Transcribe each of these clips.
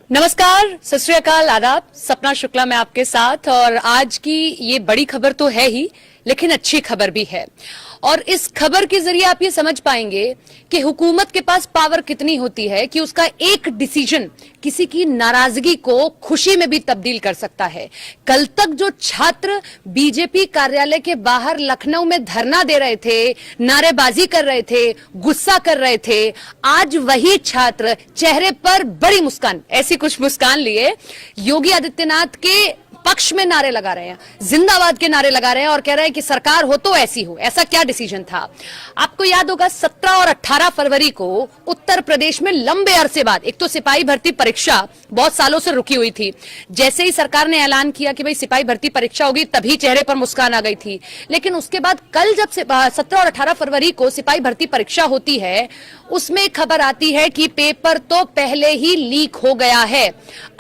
नमस्कार, सत श्री अकाल, आदाब। सपना शुक्ला मैं आपके साथ। और आज की ये बड़ी खबर तो है ही, लेकिन अच्छी खबर भी है। और इस खबर के जरिए आप ये समझ पाएंगे कि हुकूमत के पास पावर कितनी होती है कि उसका एक डिसीजन किसी की नाराजगी को खुशी में भी तब्दील कर सकता है। कल तक जो छात्र बीजेपी कार्यालय के बाहर लखनऊ में धरना दे रहे थे, नारेबाजी कर रहे थे, गुस्सा कर रहे थे, आज वही छात्र चेहरे पर बड़ी मुस्कान, ऐसी कुछ मुस्कान लिए योगी आदित्यनाथ के पक्ष में नारे लगा रहे हैं, जिंदाबाद के नारे लगा रहे हैं और कह रहे हैं कि सरकार हो तो ऐसी हो। ऐसा क्या डिसीजन था? आपको याद होगा 17 और 18 फरवरी को उत्तर प्रदेश में लंबे अरसे बाद एक तो सिपाही भर्ती परीक्षा बहुत सालों से रुकी हुई थी। जैसे ही सरकार ने ऐलान किया कि भाई सिपाही भर्ती परीक्षा होगी, तभी चेहरे पर मुस्कान आ गई थी। लेकिन उसके बाद कल जब 17 और 18 फरवरी को सिपाही भर्ती परीक्षा होती है, उसमें खबर आती है कि पेपर तो पहले ही लीक हो गया है।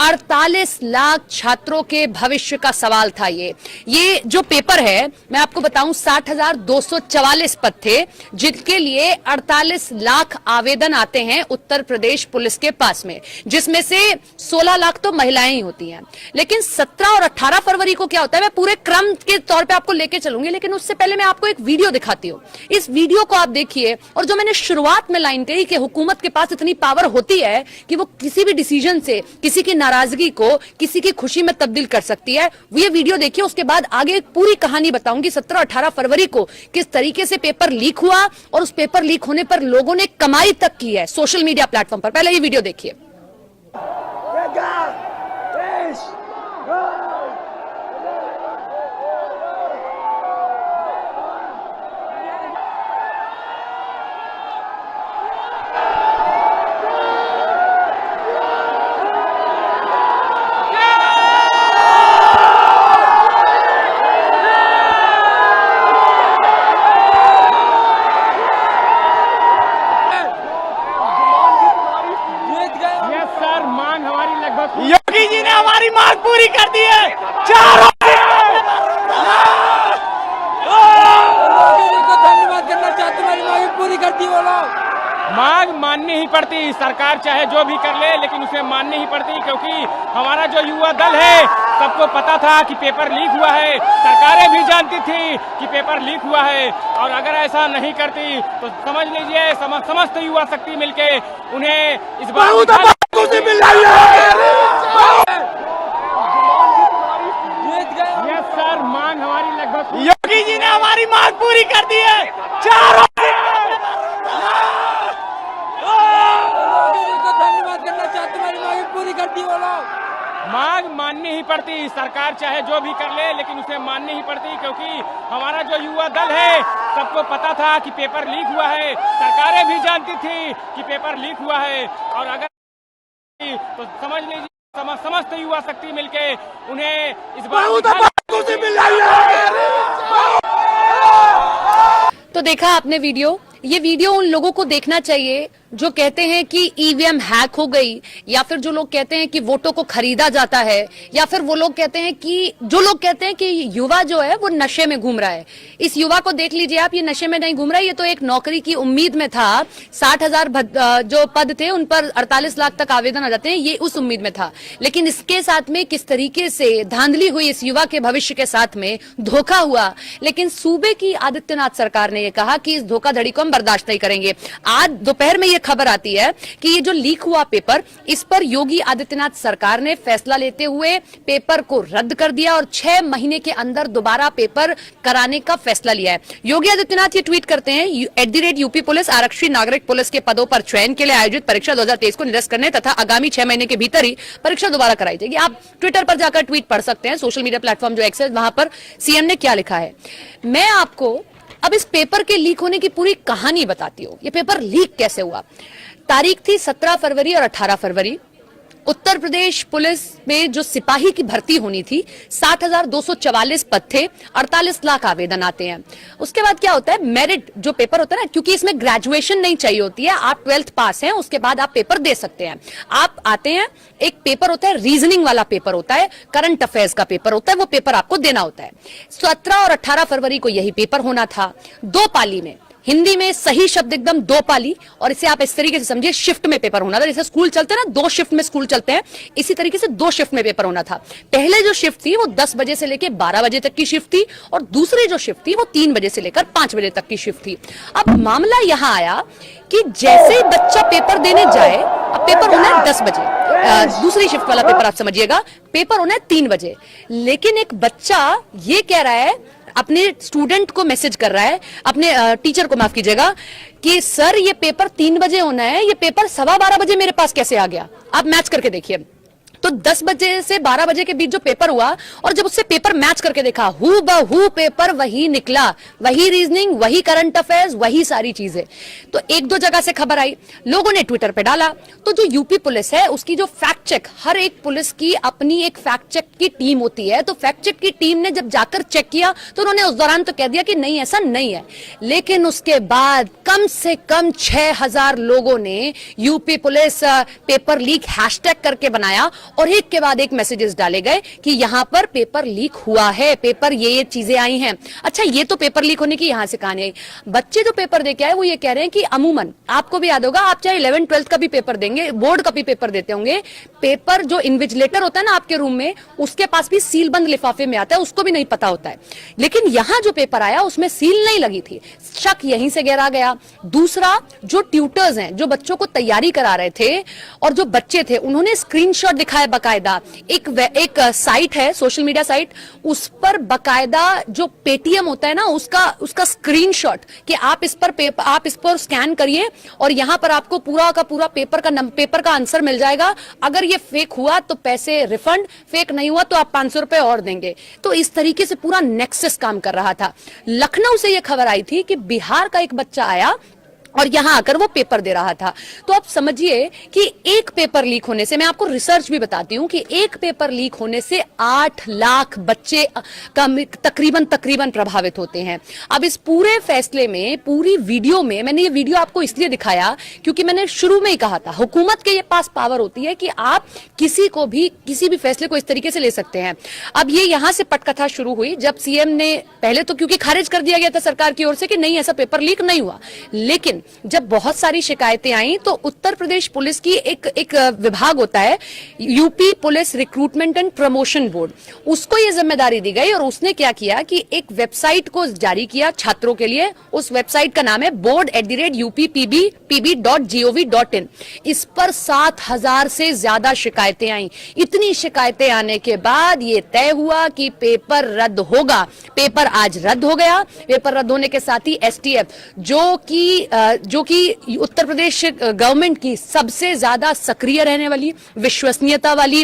48 लाख छात्रों के भविष्य का सवाल था ये जो पेपर है, मैं आपको बताऊं 60,244 पद थे, जिनके लिए 48 लाख आवेदन आते हैं उत्तर प्रदेश पुलिस के पास में, जिसमें से 16 लाख तो महिलाएं ही होती हैं। लेकिन 17 और 18 फरवरी को क्या होता है, मैं पूरे क्रम के तौर पे आपको लेके चलूंगी, लेकिन उससे पहले मैं आपको एक वीडियो दिखाती हूँ। इस वीडियो को आप देखिए। और जो मैंने शुरुआत में लाइन कही कि हुकूमत के पास इतनी पावर होती है कि वो किसी भी डिसीजन से किसी की नाराजगी को किसी की खुशी में तब्दील कर सकती है, वो ये वीडियो देखिए। उसके बाद आगे पूरी कहानी बताऊंगी 17-18 फरवरी को किस तरीके से पेपर लीक हुआ और उस पेपर लीक होने पर लोगों ने कमाई तक की है सोशल मीडिया प्लेटफॉर्म पर। पहले ये वीडियो देखिए। योगी जी ने हमारी मांग पूरी कर दी है। चारों योगी जी को धन्यवाद करना चाहते, हमारी मांग पूरी कर दी। बोलो, मांग माननी ही पड़ती, सरकार चाहे जो भी कर ले, लेकिन उसे माननी ही पड़ती, क्योंकि हमारा जो युवा दल है सबको पता था कि पेपर लीक हुआ है, सरकारें भी जानती थी कि पेपर लीक हुआ है। और अगर ऐसा नहीं करती तो समझ लीजिए समस्त युवा शक्ति मिलके उन्हें इस बार सर मांग हमारी लगभग, योगी जी ने हमारी मांग पूरी कर दी है। चारों योगी जी को धन्यवाद करना चाहते, हमारी मांग पूरी कर दी। बोलो, मांग माननी ही पड़ती, सरकार चाहे जो भी कर ले, लेकिन उसे माननी ही पड़ती, क्योंकि हमारा जो युवा दल है सबको पता था कि पेपर लीक हुआ है, सरकारें भी जानती थी कि पेपर लीक हुआ है। और अगर तो समझ लीजिए समस्त युवा शक्ति मिलके उन्हें इस बार तो देखा आपने वीडियो। ये वीडियो उन लोगों को देखना चाहिए जो कहते हैं कि ईवीएम हैक हो गई, या फिर जो लोग कहते हैं कि वोटों को खरीदा जाता है, या फिर वो लोग कहते हैं कि जो लोग कहते हैं कि युवा जो है वो नशे में घूम रहा है। इस युवा को देख लीजिए आप, ये नशे में नहीं घूम रहा है, ये तो एक नौकरी की उम्मीद में था। 60,000 जो पद थे उन पर 48 लाख तक आवेदन आ जाते हैं, ये उस उम्मीद में था। लेकिन इसके साथ में किस तरीके से धांधली हुई इस युवा के भविष्य के साथ में, धोखा हुआ। लेकिन सूबे की आदित्यनाथ सरकार ने यह कहा कि इस धोखाधड़ी को हम बर्दाश्त नहीं करेंगे। आज दोपहर में खबर आती है कि ये जो लीक हुआ पेपर, इस पर योगी आदित्यनाथ सरकार ने फैसला लेते हुए पेपर को रद्द कर दिया और 6 महीने के अंदर दोबारा पेपर कराने का फैसला लिया है। योगी आदित्यनाथ ये ट्वीट करते हैं, @यूपी पुलिस आरक्षी नागरिक पुलिस के पदों पर चयन के लिए आयोजित परीक्षा 2023 को निरस्त करने तथा आगामी 6 महीने के भीतर ही परीक्षा दोबारा कराई जाएगी। आप ट्विटर पर जाकर ट्वीट पढ़ सकते हैं, सोशल मीडिया प्लेटफॉर्म जो एक्स है, वहां पर सीएम ने क्या लिखा है। मैं आपको अब इस पेपर के लीक होने की पूरी कहानी बताती हूँ। ये पेपर लीक कैसे हुआ। तारीख थी 17 फरवरी और 18 फरवरी। उत्तर प्रदेश पुलिस में जो सिपाही की भर्ती होनी थी, 60,244 पद थे, 48 लाख आवेदन आते हैं। उसके बाद क्या होता है, मेरिट जो पेपर होता है ना, क्योंकि इसमें ग्रेजुएशन नहीं चाहिए होती है, आप 12th पास हैं, उसके बाद आप पेपर दे सकते हैं। आप आते हैं, एक पेपर होता है, रीजनिंग वाला पेपर होता है, करंट अफेयर्स का पेपर होता है, वो पेपर आपको देना होता है। 17 और 18 फरवरी को यही पेपर होना था, 2 पाली में। हिंदी में सही शब्द एकदम दो पाली, और इसे आप इस तरीके से समझिए, शिफ्ट में पेपर होना था। जैसे स्कूल चलते हैं ना, 2 शिफ्ट में स्कूल चलते हैं, इसी तरीके से 2 शिफ्ट में पेपर होना था। पहले जो शिफ्ट थी वो 10 बजे से लेकर 12 बजे तक की शिफ्ट थी, और दूसरी जो शिफ्ट थी वो 3 बजे से लेकर 5 बजे तक की शिफ्ट थी। अब मामला यहां आया कि जैसे ही बच्चा पेपर देने जाए, अब पेपर होना है 10 बजे, दूसरी शिफ्ट वाला पेपर आप समझिएगा, पेपर होना है 3 बजे, लेकिन एक बच्चा ये कह रहा है, अपने स्टूडेंट को मैसेज कर रहा है, अपने टीचर को, माफ कीजिएगा, कि सर ये पेपर 3 बजे होना है, ये पेपर 12:15 बजे मेरे पास कैसे आ गया? आप मैच करके देखिए। तो 10 बजे से 12 बजे के बीच जो पेपर हुआ, और जब उससे पेपर मैच करके देखा, हु बहू पेपर वही निकला, वही रीजनिंग, वही करंट अफेयर्स, वही सारी चीजें। तो 1-2 जगह से खबर आई, लोगों ने ट्विटर पे डाला। तो जो यूपी पुलिस है उसकी जो फैक्ट चेक, हर एक पुलिस की अपनी एक फैक्ट चेक की टीम होती है, तो फैक्ट चेक की टीम ने जब जाकर चेक किया तो उन्होंने उस दौरान तो कह दिया कि नहीं, ऐसा नहीं है। लेकिन उसके बाद कम से कम 6000 लोगों ने UP police paper leak hashtag करके बनाया, और एक के बाद एक मैसेजेस डाले गए कि यहां पर पेपर लीक हुआ है, पेपर ये चीजें आई हैं। अच्छा, ये तो पेपर लीक होने की यहां से कहानी आई। बच्चे जो पेपर देके आए वो ये कह रहे हैं कि अमूमन, आपको भी याद होगा, आप चाहे 11th-12th का भी पेपर देंगे, बोर्ड का भी पेपर देते होंगे, पेपर जो इन्विजिलेटर होता है ना आपके रूम में, उसके पास भी सील बंद लिफाफे में आता है, उसको भी नहीं पता होता है। लेकिन यहां जो पेपर आया उसमें सील नहीं लगी थी, शक यहीं से गहरा गया। दूसरा, जो ट्यूटर्स हैं, जो बच्चों को तैयारी करा रहे थे, और जो बच्चे थे, उन्होंने स्क्रीनशॉट दिखाया बकायदा। एक साइट है, सोशल मीडिया साइट, उस पर बकायदा जो पेटीएम होता है ना, उसका स्क्रीनशॉट कि आप इस पर स्कैन करिए और यहां पर आपको पूरा का पूरा पेपर का आंसर मिल जाएगा। अगर ये फेक हुआ तो पैसे रिफंड, फेक नहीं हुआ तो आप 500 रुपए और देंगे। तो इस तरीके से पूरा नेक्सस काम कर रहा था। लखनऊ से यह खबर आई थी कि बिहार का एक बच्चा आया और यहां आकर वो पेपर दे रहा था। तो आप समझिए कि एक पेपर लीक होने से, मैं आपको रिसर्च भी बताती हूं कि एक पेपर लीक होने से 8 लाख बच्चे तकरीबन प्रभावित होते हैं। अब इस पूरे फैसले में, पूरी वीडियो में, मैंने ये वीडियो आपको इसलिए दिखाया क्योंकि मैंने शुरू में ही कहा था, हुकूमत के पास पावर होती है कि आप किसी भी फैसले को इस तरीके से ले सकते हैं। अब ये यहां से पटकथा शुरू हुई जब सीएम ने पहले तो, क्योंकि खारिज कर दिया गया था सरकार की ओर से कि नहीं, ऐसा पेपर लीक नहीं हुआ, लेकिन जब बहुत सारी शिकायतें आई तो उत्तर प्रदेश पुलिस की एक विभाग होता है, UP police recruitment and promotion board, उसको ये जिम्मेदारी दी गई और उसने क्या किया कि एक वेबसाइट को जारी किया छात्रों के लिए। उस वेबसाइट का नाम है board@uppb.gov.in। इस पर 7000 से ज्यादा शिकायतें आई। इतनी शिकायतें आने के बाद ये तय हुआ कि पेपर रद्द होगा। पेपर आज रद्द हो गया। पेपर रद्द होने के साथ ही एसटीएफ, जो कि उत्तर प्रदेश गवर्नमेंट की सबसे ज्यादा सक्रिय रहने वाली, विश्वसनीयता वाली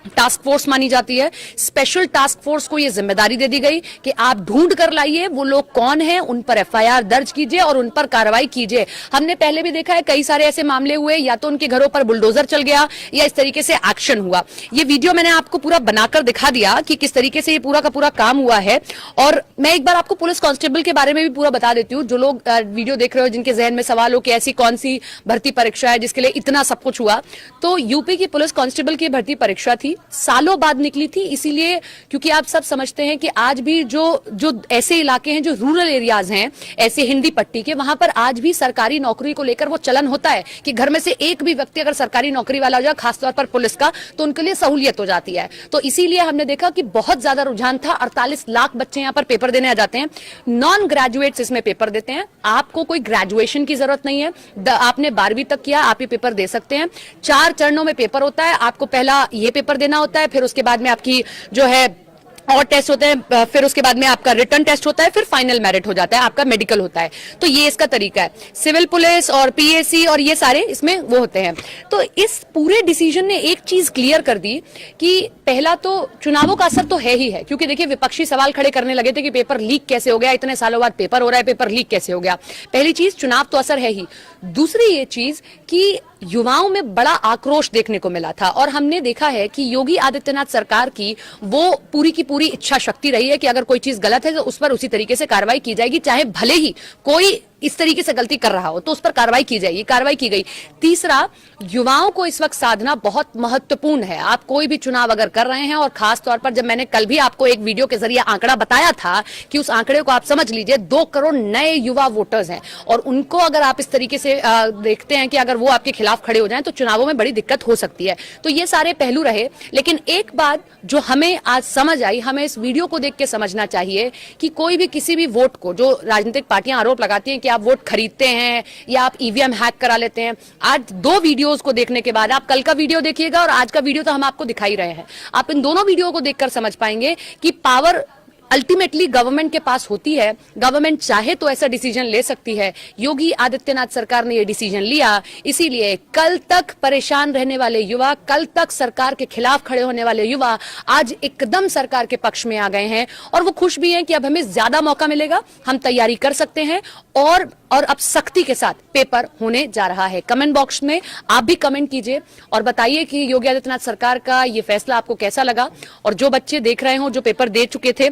टास्क फोर्स मानी जाती है, स्पेशल टास्क फोर्स को यह जिम्मेदारी दे दी गई कि आप ढूंढ कर लाइए वो लोग कौन हैं, उन पर एफआईआर दर्ज कीजिए और उन पर कार्रवाई कीजिए। हमने पहले भी देखा है कई सारे ऐसे मामले हुए, या तो उनके घरों पर बुलडोजर चल गया या इस तरीके से एक्शन हुआ। ये वीडियो मैंने आपको पूरा बनाकर दिखा दिया कि किस तरीके से ये पूरा का पूरा काम हुआ है। और मैं एक बार आपको पुलिस कांस्टेबल के बारे में भी पूरा बता देती हूँ। जो लोग वीडियो देख रहे हो, जिनके जहन में सवाल हो कि ऐसी कौन सी भर्ती परीक्षा है जिसके लिए इतना सब कुछ हुआ, तो यूपी की पुलिस कांस्टेबल की भर्ती परीक्षा थी, सालों बाद निकली थी। इसीलिए क्योंकि आप सब समझते हैं कि आज भी जो ऐसे इलाके हैं जो रूरल एरियाज हैं, ऐसे हिंदी पट्टी के, वहां पर आज भी सरकारी नौकरी को लेकर वो चलन होता है कि घर में से एक भी व्यक्ति अगर सरकारी नौकरी वाला हो जाए, खासतौर पर पुलिस का, तो उनके लिए सहूलियत हो जाती है। तो इसीलिए हमने देखा कि बहुत ज्यादा रुझान था। 48 लाख बच्चे यहाँ पर पेपर देने आ जाते हैं। नॉन ग्रेजुएट्स इसमें पेपर देते हैं। आपको कोई ग्रेजुएशन की जरूरत नहीं है, आपने 12वीं तक किया, आप ये पेपर दे सकते हैं। 4 चरणों में पेपर होता है। आपको पहला ये पेपर देना होता है, फिर उसके बाद में आपकी जो है और टेस्ट होते हैं, फिर उसके बाद में आपका रिटर्न टेस्ट होता है, फिर फाइनल मेरिट हो जाता है, आपका मेडिकल होता है। तो ये इसका तरीका है। सिविल पुलिस और पीएससी और ये सारे इसमें वो होते हैं। तो इस पूरे डिसीजन ने एक चीज क्लियर कर दी कि पहला तो चुनावों का असर तो है ही है, क्योंकि देखिए विपक्षी सवाल खड़े करने लगे थे कि पेपर लीक कैसे हो गया, इतने सालों बाद पेपर हो रहा है, पेपर लीक कैसे हो गया। पहली चीज, चुनाव तो असर है ही। दूसरी ये चीज कि युवाओं में बड़ा आक्रोश देखने को मिला था, और हमने देखा है कि योगी आदित्यनाथ सरकार की वो पूरी की पूरी इच्छा शक्ति रही है कि अगर कोई चीज गलत है तो उस पर उसी तरीके से कार्रवाई की जाएगी, चाहे भले ही कोई इस तरीके से गलती कर रहा हो तो उस पर कार्रवाई की जाएगी, कार्रवाई की गई। तीसरा, युवाओं को इस वक्त साधना बहुत महत्वपूर्ण है। आप कोई भी चुनाव अगर कर रहे हैं, और खास तौर पर जब मैंने कल भी आपको एक वीडियो के जरिए आंकड़ा बताया था कि उस आंकड़े को आप समझ लीजिए, 2 करोड़ नए युवा वोटर्स हैं, और उनको अगर आप इस तरीके से देखते हैं कि अगर वो आपके खिलाफ खड़े हो जाएं तो चुनावों में बड़ी दिक्कत हो सकती है। तो ये सारे पहलू रहे, लेकिन एक बात जो हमें आज समझ आई, हमें इस वीडियो को देख के समझना चाहिए कि कोई भी किसी भी वोट को, जो राजनीतिक पार्टियां आरोप लगाती हैं कि आप वोट खरीदते हैं या आप ईवीएम हैक करा लेते हैं, आज 2 वीडियोस को देखने के बाद, आप कल का वीडियो देखिएगा और आज का वीडियो तो हम आपको दिखा ही रहे हैं, आप इन दोनों वीडियो को देखकर समझ पाएंगे कि पावर अल्टीमेटली गवर्नमेंट के पास होती है। गवर्नमेंट चाहे तो ऐसा डिसीजन ले सकती है। योगी आदित्यनाथ सरकार ने यह डिसीजन लिया, इसीलिए कल तक परेशान रहने वाले युवा, कल तक सरकार के खिलाफ खड़े होने वाले युवा आज एकदम सरकार के पक्ष में आ गए हैं, और वो खुश भी हैं कि अब हमें ज्यादा मौका मिलेगा, हम तैयारी कर सकते हैं, और अब सख्ती के साथ पेपर होने जा रहा है। कमेंट बॉक्स में आप भी कमेंट कीजिए और बताइए कि योगी आदित्यनाथ सरकार का ये फैसला आपको कैसा लगा। और जो बच्चे देख रहे हो, जो पेपर दे चुके थे,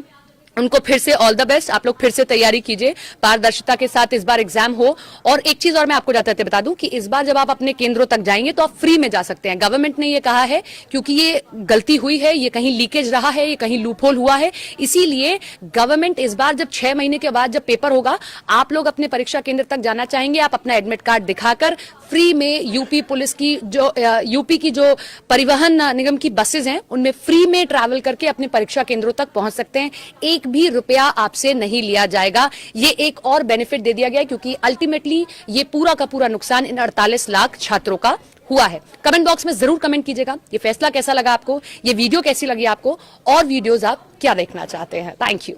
उनको फिर से ऑल द बेस्ट। आप लोग फिर से तैयारी कीजिए, पारदर्शिता के साथ इस बार एग्जाम हो। और एक चीज और मैं आपको जाते बता दूं कि इस बार जब आप अपने केंद्रों तक जाएंगे तो आप फ्री में जा सकते हैं। गवर्नमेंट ने ये कहा है, क्योंकि ये गलती हुई है, ये कहीं लीकेज रहा है, ये कहीं लूपहोल हुआ है, इसीलिए गवर्नमेंट इस बार जब 6 महीने के बाद जब पेपर होगा, आप लोग अपने परीक्षा केंद्र तक जाना चाहेंगे, आप अपना एडमिट कार्ड दिखाकर फ्री में यूपी पुलिस की जो यूपी की जो परिवहन निगम की बसेज हैं, उनमें फ्री में ट्रैवल करके अपने परीक्षा केंद्रों तक पहुंच सकते हैं। एक भी रुपया आपसे नहीं लिया जाएगा। ये एक और बेनिफिट दे दिया गया, क्योंकि अल्टीमेटली ये पूरा का पूरा नुकसान इन 48 लाख छात्रों का हुआ है। कमेंट बॉक्स में जरूर कमेंट कीजिएगा, ये फैसला कैसा लगा आपको, ये वीडियो कैसी लगी आपको, और वीडियोस आप क्या देखना चाहते हैं। Thank you.